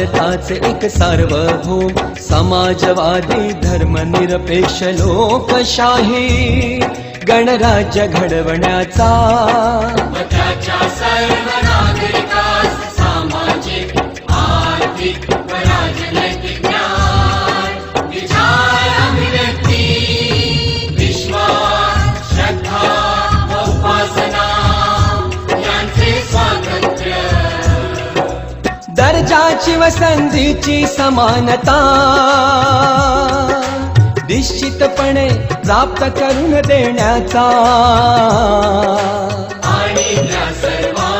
भारताचे एक सार्वभौम समाजवादी धर्मनिरपेक्ष लोकशाही गणराज्य घडवण्याचा व त्याच्या सर्व नागरिकास सामाजिक आर्थिक व राजनैतिक न्याय विचार अभिव्यक्ती विश्वास श्रद्धा व उपासना यांचे स्वातंत्र्य दर्जाची व संधीची समानता निश्चितपणे प्राप्त करून देण्याचा आणि त्या सर्वांना